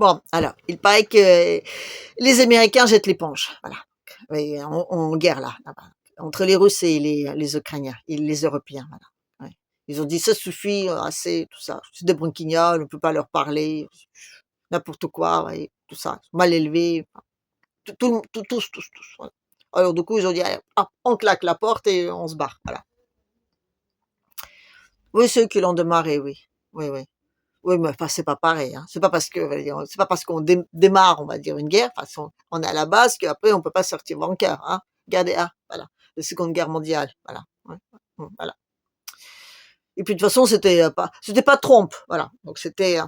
Bon, alors, il paraît que les Américains jettent l'éponge, voilà. Oui, en guerre là-bas, entre les Russes et les Ukrainiens et les Européens, voilà. Ouais. Ils ont dit ça suffit, assez, tout ça. C'est des branquignoles, on peut pas leur parler, n'importe quoi, ouais, tout ça, mal élevés, tous. Ouais. Alors du coup, ils ont dit, allez, hop, on claque la porte et on se barre, voilà. Oui, ceux qui l'ont démarré, oui, oui, oui. Oui, mais enfin, c'est pas pareil, hein. C'est pas parce qu'on démarre, on va dire, une guerre, enfin, on est à la base qu'après on peut pas sortir vainqueur, hein. Regardez, ah, voilà, la Seconde Guerre mondiale, voilà. Ouais, voilà. Et puis de toute façon, c'était pas Trump, voilà. Donc c'était,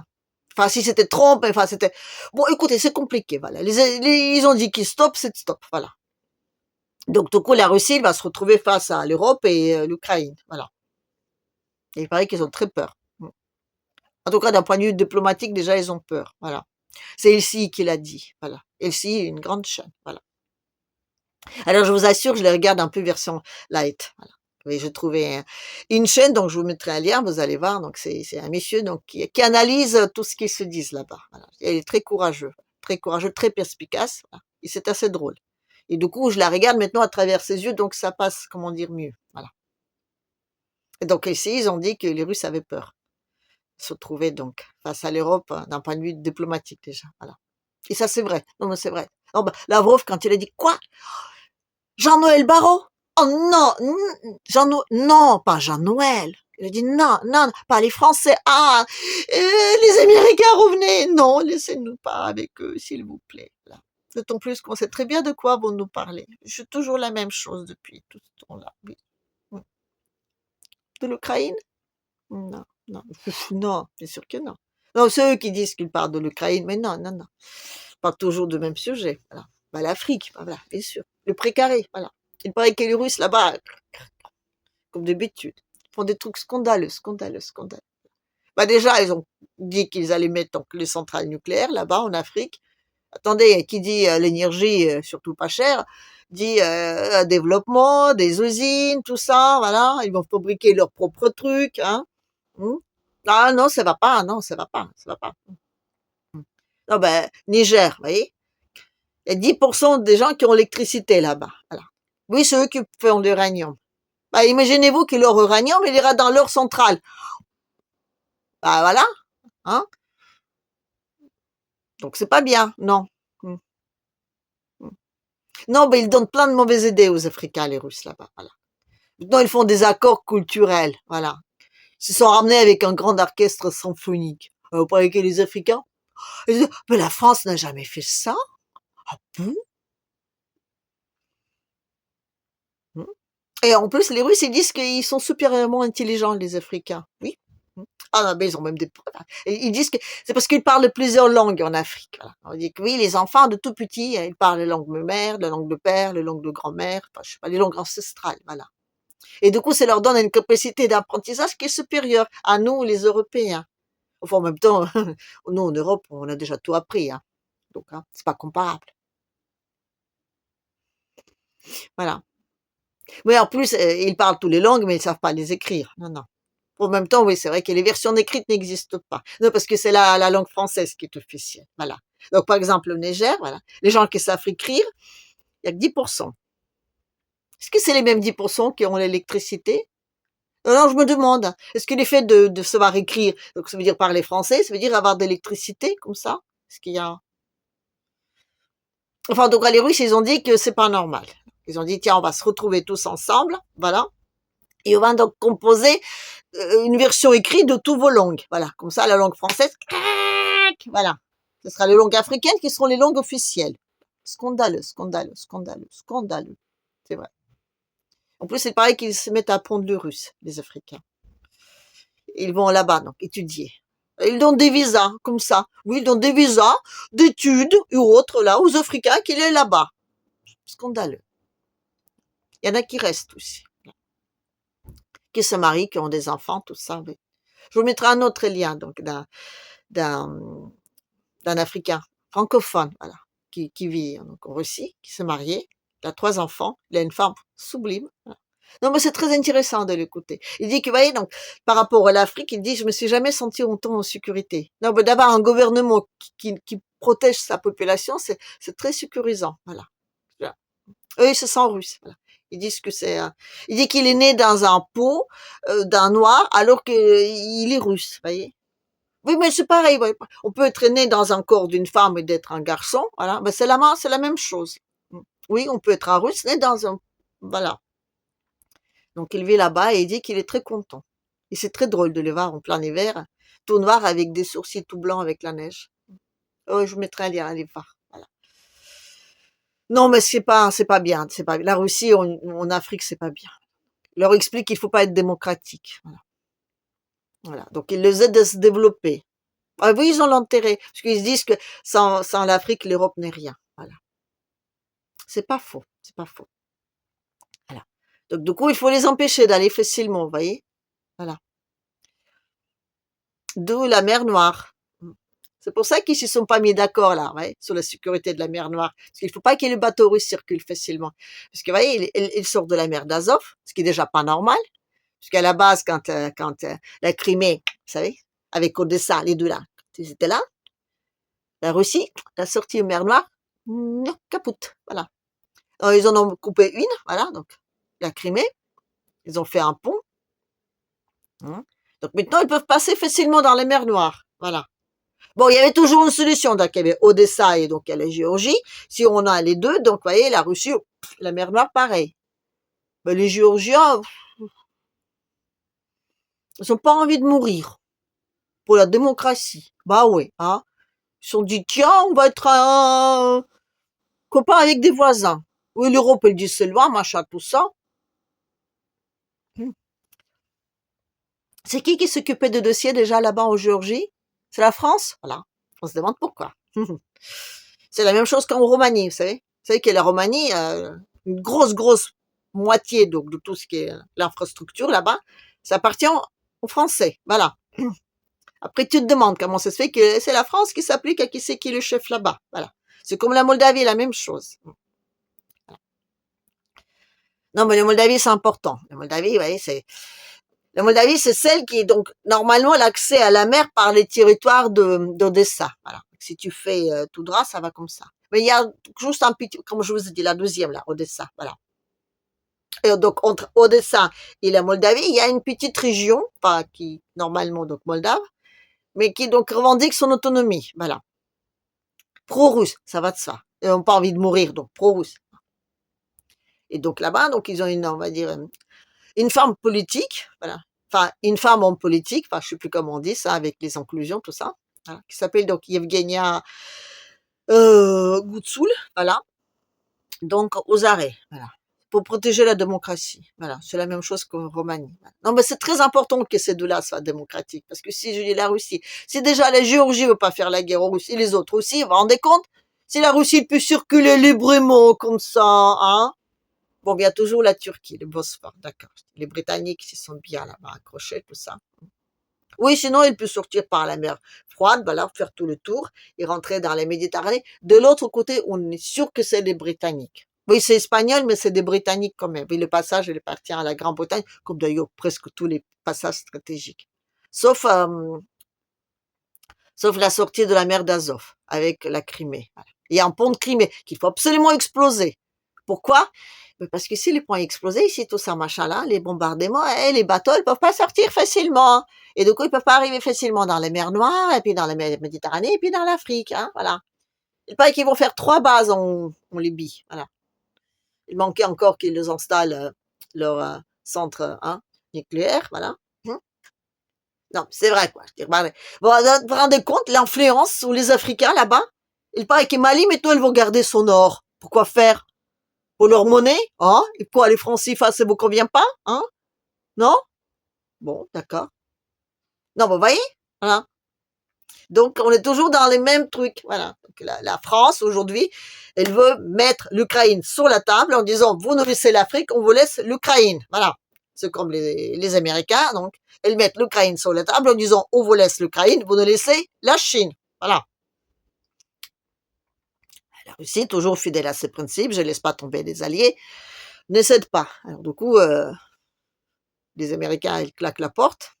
enfin, si c'était Trump, enfin c'était. Bon, écoutez, c'est compliqué, voilà. Ils ont dit qu'ils stop, c'est stop, voilà. Donc du coup, la Russie va se retrouver face à l'Europe et l'Ukraine, voilà. Et il paraît qu'ils ont très peur. En tout cas, d'un point de vue diplomatique, déjà, ils ont peur, voilà. C'est Elsie qui l'a dit, voilà. Elsie est une grande chaîne, voilà. Alors, je vous assure, je les regarde un peu version light, voilà. Oui, j'ai trouvé une chaîne, donc je vous mettrai un lien, vous allez voir. Donc, c'est un monsieur donc, qui analyse tout ce qu'ils se disent là-bas. Voilà. Il est très courageux, très perspicace, voilà. Et c'est assez drôle. Et du coup, je la regarde maintenant à travers ses yeux, donc ça passe, comment dire, mieux. Voilà. Et donc, ici, ils ont dit que les Russes avaient peur de se trouver donc face à l'Europe d'un point de vue diplomatique déjà. Voilà. Et ça, c'est vrai. Non, mais c'est vrai. Non, bah, Lavrov, quand il a dit quoi? Jean-Noël Barrot? Oh non, non, pas Jean-Noël. Il a dit non, non, pas les Français. Ah, les Américains, revenez. Non, laissez-nous pas avec eux, s'il vous plaît. Là. D'autant plus qu'on sait très bien de quoi vont nous parler. Je suis toujours la même chose depuis tout ce temps-là. Oui. De l'Ukraine? Non, non, non, bien sûr que non. Non, c'est eux qui disent qu'ils parlent de l'Ukraine, mais non, non, non. Ils parlent toujours du même sujet. Voilà. Bah, l'Afrique, voilà, bien sûr. Le précaré, voilà. Il paraît que les Russes, là-bas, comme d'habitude, font des trucs scandaleux, scandaleux, scandaleux. Bah, déjà, ils ont dit qu'ils allaient mettre donc, les centrales nucléaires, là-bas, en Afrique. Attendez, qui dit l'énergie, surtout pas chère, dit développement, des usines, tout ça, voilà. Ils vont fabriquer leurs propres trucs, hein. Mmh. Ah non, ça va pas, non, ça va pas, ça va pas. Mmh. Non, ben, Niger, vous voyez, il y a 10% des gens qui ont l'électricité là-bas. Voilà. Oui, c'est eux qui font l'uranium. Bah, imaginez-vous que leur uranium, il ira dans leur centrale. Bah voilà, hein. Donc c'est pas bien, non. Mmh, mmh. Non, mais ils donnent plein de mauvaises idées aux Africains, les Russes là-bas. Voilà. Maintenant, ils font des accords culturels. Voilà. Ils se sont ramenés avec un grand orchestre symphonique. Vous croyez que les Africains? Ils disent, mais la France n'a jamais fait ça. Ah bon? Mmh. Et en plus, les Russes, ils disent qu'ils sont supérieurement intelligents, les Africains. Oui. Mmh. Ah non, mais ils ont même des preuves. Et ils disent que c'est parce qu'ils parlent plusieurs langues en Afrique. Voilà. On dit que oui, les enfants de tout petits, ils parlent la langue de mère, la langue de père, la langue de grand-mère, enfin, je sais pas, les langues ancestrales, voilà. Et du coup, ça leur donne une capacité d'apprentissage qui est supérieure à nous, les Européens. Enfin, en même temps, nous, en Europe, on a déjà tout appris, hein. Donc, hein, c'est pas comparable. Voilà. Oui, en plus, ils parlent toutes les langues, mais ils savent pas les écrire. Non, non. En même temps, oui, c'est vrai que les versions écrites n'existent pas. Non, parce que c'est la langue française qui est officielle. Voilà. Donc, par exemple, au Niger, voilà, les gens qui savent écrire, il y a que 10%. Est-ce que c'est les mêmes 10% qui ont l'électricité? Non, je me demande, est-ce que l'effet de savoir écrire, donc ça veut dire parler français, ça veut dire avoir de l'électricité, comme ça? Est-ce qu'il y a... Enfin, en tout cas, les Russes, ils ont dit que c'est pas normal. Ils ont dit, tiens, on va se retrouver tous ensemble, voilà, et on va donc composer une version écrite de tous vos langues. Voilà, comme ça, la langue française, voilà. Ce sera les langues africaines qui seront les langues officielles. Scandaleux, scandaleux, scandaleux, scandaleux. C'est vrai. En plus, c'est pareil qu'ils se mettent à apprendre le russe, les Africains. Ils vont là-bas, donc, étudier. Ils donnent des visas, comme ça. Oui, ils donnent des visas d'études ou autres, là, aux Africains qui sont là-bas. Scandaleux. Il y en a qui restent aussi. Qui se marient, qui ont des enfants, tout ça. Oui. Je vous mettrai un autre lien, donc, d'un Africain francophone, voilà, qui vit donc, en Russie, qui s'est marié, il a 3 enfants, il a une femme sublime, voilà. Non, mais c'est très intéressant de l'écouter. Il dit que, vous voyez, donc, par rapport à l'Afrique, il dit, je me suis jamais senti autant en sécurité. Non, mais d'avoir un gouvernement qui protège sa population, c'est très sécurisant. Voilà. Voilà. Eux, ils se sentent russes. Voilà. Ils disent que il dit qu'il est né dans un pot d'un noir alors qu'il est russe, vous voyez. Oui, mais c'est pareil. Ouais. On peut être né dans un corps d'une femme et d'être un garçon. Voilà. Ben, c'est la même chose. Oui, on peut être un russe né dans un, voilà. Donc il vit là-bas et il dit qu'il est très content. Et c'est très drôle de le voir en plein hiver, tout noir avec des sourcils tout blancs avec la neige. Oh, je vous mettrai un lien, allez voir. Voilà. Non, mais c'est pas bien, c'est pas bien. La Russie en Afrique, c'est pas bien. Il leur explique qu'il faut pas être démocratique. Voilà. Voilà. Donc ils les aident à se développer. Ah oui, ils ont l'intérêt, parce qu'ils se disent que sans l'Afrique, l'Europe n'est rien. Voilà. C'est pas faux, c'est pas faux. Voilà. Donc du coup, il faut les empêcher d'aller facilement, vous voyez. Voilà. D'où la mer Noire. C'est pour ça qu'ils se sont pas mis d'accord là, ouais, sur la sécurité de la mer Noire. Parce qu'il faut pas que les bateaux russes circulent facilement. Parce que vous voyez, ils sortent de la mer d'Azov, ce qui est déjà pas normal. Parce qu'à la base, quand la Crimée, vous savez, avec Odessa, les deux là, ils étaient là. La Russie, la sortie de mer Noire, non, capoute, voilà. Alors, ils en ont coupé une, voilà, donc la Crimée. Ils ont fait un pont. Hein. Donc maintenant, ils peuvent passer facilement dans les mers Noires, voilà. Bon, il y avait toujours une solution, donc il y avait Odessa et donc il y a la Géorgie. Si on a les deux, donc vous voyez, la Russie, la mer Noire, pareil. Ben, les Géorgiens, ils ont pas envie de mourir pour la démocratie. Bah oui, hein. Ils se sont dit, tiens, on va être un copain avec des voisins. Oui, l'Europe, elle dit c'est loin, machin, tout ça. C'est qui s'occupait de dossiers déjà là-bas en Géorgie? C'est la France? Voilà. On se demande pourquoi. C'est la même chose qu'en Roumanie, vous savez. Vous savez que la Roumanie, une grosse moitié donc, de tout ce qui est l'infrastructure là-bas, ça appartient aux Français. Voilà. Après, tu te demandes comment ça se fait que c'est la France qui s'applique à qui c'est qui est le chef là-bas. Voilà. C'est comme la Moldavie, la même chose. Non, mais la Moldavie, c'est important. La Moldavie, vous voyez, la Moldavie, c'est celle qui est donc normalement l'accès à la mer par les territoires d'Odessa. Voilà. Si tu fais tout droit, ça va comme ça. Mais il y a juste un petit, comme je vous ai dit, la deuxième là, Odessa. Voilà. Et donc entre Odessa et la Moldavie, il y a une petite région, pas qui normalement donc moldave, mais qui donc revendique son autonomie. Voilà. Pro-russe, ça va de ça. Ils n'ont pas envie de mourir, donc pro-russe. Et donc là-bas, donc ils ont une, on va dire, une femme politique, voilà. Enfin, une femme en politique, enfin, je sais plus comment on dit ça, avec les inclusions, tout ça, voilà, qui s'appelle donc Yevgenia Goutsoul, voilà. Donc aux arrêts, voilà. Pour protéger la démocratie, voilà. C'est la même chose qu'en Roumanie. Voilà. Non, mais c'est très important que ces deux-là soient démocratiques, parce que si je dis la Russie, si déjà la Géorgie veut pas faire la guerre aux Russes, et les autres aussi, vous vous rendez compte? Si la Russie peut circuler librement comme ça, hein? Bon, il y a toujours la Turquie, le Bosphore, d'accord. Les Britanniques, ils sont bien là-bas accrochés, tout ça. Oui, sinon, il peut sortir par la mer froide, voilà, faire tout le tour et rentrer dans la Méditerranée. De l'autre côté, on est sûr que c'est des Britanniques. Oui, c'est espagnol, mais c'est des Britanniques quand même. Oui, le passage, il appartient à la Grande-Bretagne, comme d'ailleurs presque tous les passages stratégiques. Sauf, sauf la sortie de la mer d'Azov avec la Crimée. Voilà. Il y a un pont de Crimée qu'il faut absolument exploser. Pourquoi? Parce que si les ponts explosent, ici, tout ça, machin là, les bombardements, les bateaux, ils peuvent pas sortir facilement. Et du coup, ils peuvent pas arriver facilement dans les mers Noires, et puis dans la Méditerranée, et puis dans l'Afrique, hein, voilà. Il paraît qu'ils vont faire 3 bases en Libye, voilà. Il manquait encore qu'ils installent leur centre hein, nucléaire, voilà. Non, c'est vrai, quoi. Je dis, bah, vous vous rendez compte l'influence sur les Africains là-bas? Il paraît que Mali, maintenant, ils vont garder son or. Pourquoi faire? Pour leur monnaie, hein? Et quoi, les francs CFA, ça vous convient pas, hein? Non? Bon, d'accord. Non, vous voyez? Voilà. Donc, on est toujours dans les mêmes trucs. Voilà. Donc, la France, aujourd'hui, elle veut mettre l'Ukraine sur la table en disant, vous nous laissez l'Afrique, on vous laisse l'Ukraine. Voilà. C'est comme les Américains, donc. Elles mettent l'Ukraine sur la table en disant, on vous laisse l'Ukraine, vous nous laissez la Chine. Voilà. La Russie, toujours fidèle à ses principes, je ne laisse pas tomber les alliés. ne cède pas. Alors du coup, les Américains, ils claquent la porte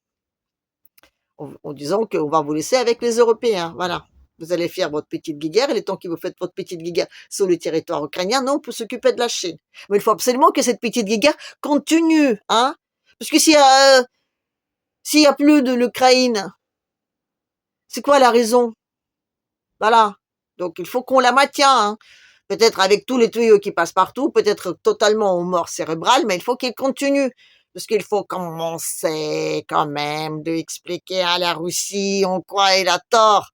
en disant qu'on va vous laisser avec les Européens, voilà. Vous allez faire votre petite guéguerre, et le temps que vous faites votre petite guéguerre sur le territoire ukrainien, non, pour s'occuper de la Chine. Mais il faut absolument que cette petite guéguerre continue, hein. Parce que s'il y a plus de l'Ukraine, c'est quoi la raison? Voilà. Donc il faut qu'on la maintienne, hein. Peut-être avec tous les tuyaux qui passent partout, peut-être totalement aux morts cérébrales, mais il faut qu'il continue. Parce qu'il faut commencer quand même de expliquer à la Russie en quoi elle a tort.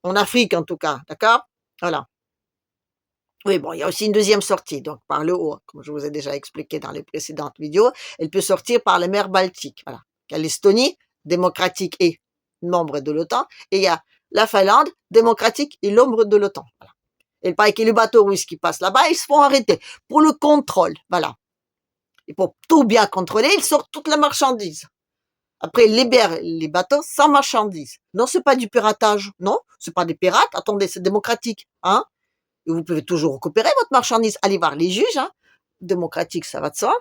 En Afrique en tout cas, d'accord? Voilà. Oui, bon, il y a aussi une deuxième sortie, donc par le haut, comme je vous ai déjà expliqué dans les précédentes vidéos. Elle peut sortir par les mers Baltiques, voilà. Il y a l'Estonie, démocratique et membre de l'OTAN, et il y a la Finlande, démocratique et membre de l'OTAN. Voilà. Et il paraît que les bateaux russes qui passent là-bas, ils se font arrêter pour le contrôle, voilà. Et pour tout bien contrôler, ils sortent toute la marchandise. Après, ils libèrent les bateaux sans marchandises. Non, c'est pas du piratage. Non, c'est pas des pirates. Attendez, c'est démocratique, hein. Et vous pouvez toujours récupérer votre marchandise. Allez voir les juges, hein. Démocratique, ça va de soi.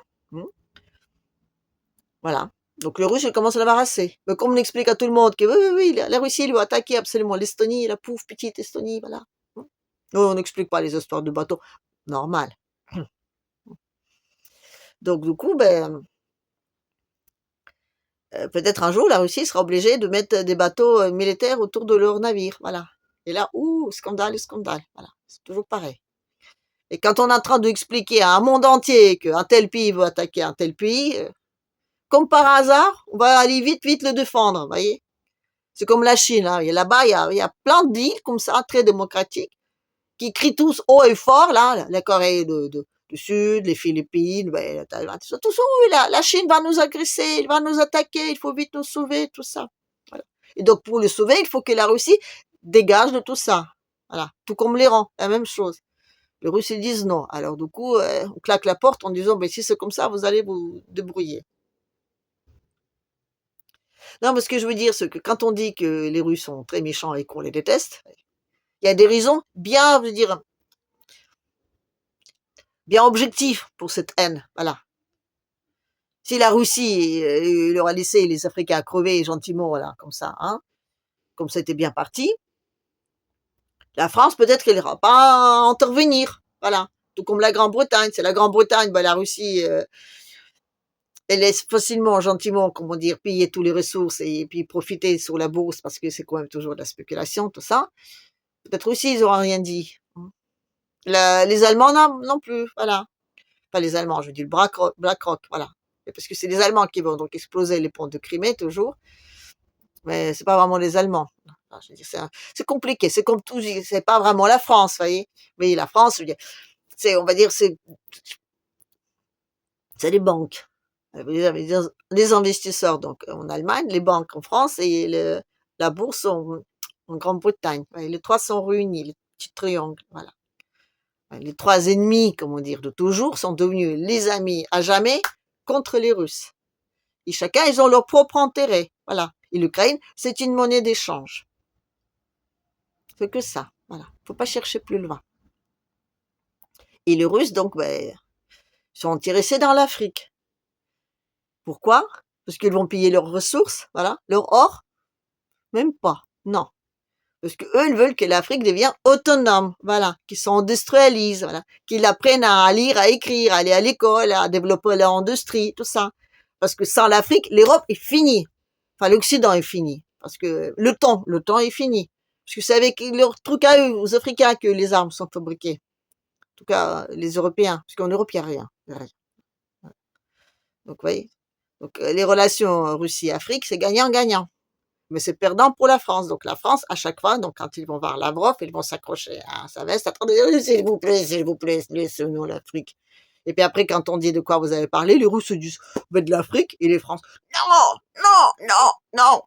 Voilà. Donc le russe, il commence à l'embarrasser. Mais comme on explique à tout le monde que oui, la Russie, il doit attaquer absolument l'Estonie, la pauvre petite Estonie, voilà. Nous, on n'explique pas les histoires de bateaux. Normal. Donc du coup, peut-être un jour, la Russie sera obligée de mettre des bateaux militaires autour de leurs navires, voilà. Et là, scandale, scandale, voilà. C'est toujours pareil. Et quand on est en train d'expliquer à un monde entier qu'un tel pays veut attaquer un tel pays, comme par hasard, on va aller vite, vite le défendre, vous voyez. C'est comme la Chine, hein. Là-bas, il y a plein de villes comme ça, très démocratiques, qui crient tous haut et fort, là, la Corée du Sud, les Philippines, la Taïwan, tout ça, tous, oui, la Chine va nous agresser, il va nous attaquer, il faut vite nous sauver, tout ça. Voilà. Et donc, pour le sauver, il faut que la Russie dégage de tout ça. Voilà. Tout comme l'Iran, la même chose. Les Russes, ils disent non. Alors, du coup, on claque la porte en disant, si c'est comme ça, vous allez vous débrouiller. Non, mais ce que je veux dire, c'est que quand on dit que les Russes sont très méchants et qu'on les déteste, il y a des raisons bien, je veux dire, bien objectives pour cette haine. Voilà. Si la Russie leur a laissé les Africains crever gentiment, voilà, comme ça, hein, comme c'était bien parti, la France, peut-être qu'elle n'ira pas intervenir. Voilà. Tout comme la Grande-Bretagne. C'est la Grande-Bretagne, la Russie, elle laisse facilement, gentiment, comment dire, piller tous les ressources et puis profiter sur la bourse parce que c'est quand même toujours de la spéculation, tout ça. Peut-être aussi, ils n'auront rien dit. Les Allemands non plus, voilà. Pas les Allemands, je veux dire BlackRock, voilà. Parce que c'est les Allemands qui vont donc exploser les ponts de Crimée, toujours. Mais c'est pas vraiment les Allemands. Je veux dire, c'est compliqué, c'est comme tout, c'est pas vraiment la France, vous voyez. Mais la France, je veux dire, on va dire, c'est les banques. Les investisseurs, donc, en Allemagne, les banques en France et la bourse en Grande-Bretagne. Les trois sont réunis, les petits triangles, voilà. Les trois ennemis, comment dire, de toujours sont devenus les amis à jamais contre les Russes. Et chacun, ils ont leur propre intérêt. Voilà. Et l'Ukraine, c'est une monnaie d'échange. C'est que ça. Voilà. Faut pas chercher plus loin. Et les Russes, donc, sont intéressés dans l'Afrique. Pourquoi? Parce qu'ils vont piller leurs ressources, voilà, leur or. Même pas. Non. Parce que eux, ils veulent que l'Afrique devienne autonome, voilà, qu'ils s'industrialisent, voilà, qu'ils apprennent à lire, à écrire, à aller à l'école, à développer leur industrie, tout ça. Parce que sans l'Afrique, l'Europe est finie. Enfin, l'Occident est fini. Parce que le temps est fini. Parce que c'est avec leurs trucs à eux, aux Africains, que les armes sont fabriquées. En tout cas, les Européens. Parce qu'en Europe, il n'y a rien. Donc, vous voyez. Donc, les relations Russie-Afrique, c'est gagnant-gagnant. Mais c'est perdant pour la France. Donc la France, à chaque fois, donc quand ils vont voir Lavrov, ils vont s'accrocher à sa veste. Attendez, s'il vous plaît, laissez-nous l'Afrique. Et puis après, quand on dit de quoi vous avez parlé, les Russes se disent, de l'Afrique, et les Français, non.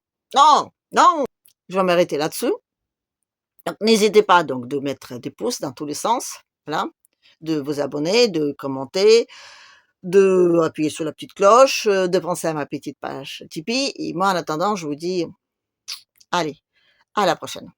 Je vais m'arrêter là-dessus. Donc n'hésitez pas donc de mettre des pouces dans tous les sens, voilà, de vous abonner, de commenter, de appuyer sur la petite cloche, de penser à ma petite page Tipeee. Et moi, en attendant, je vous dis, allez, à la prochaine.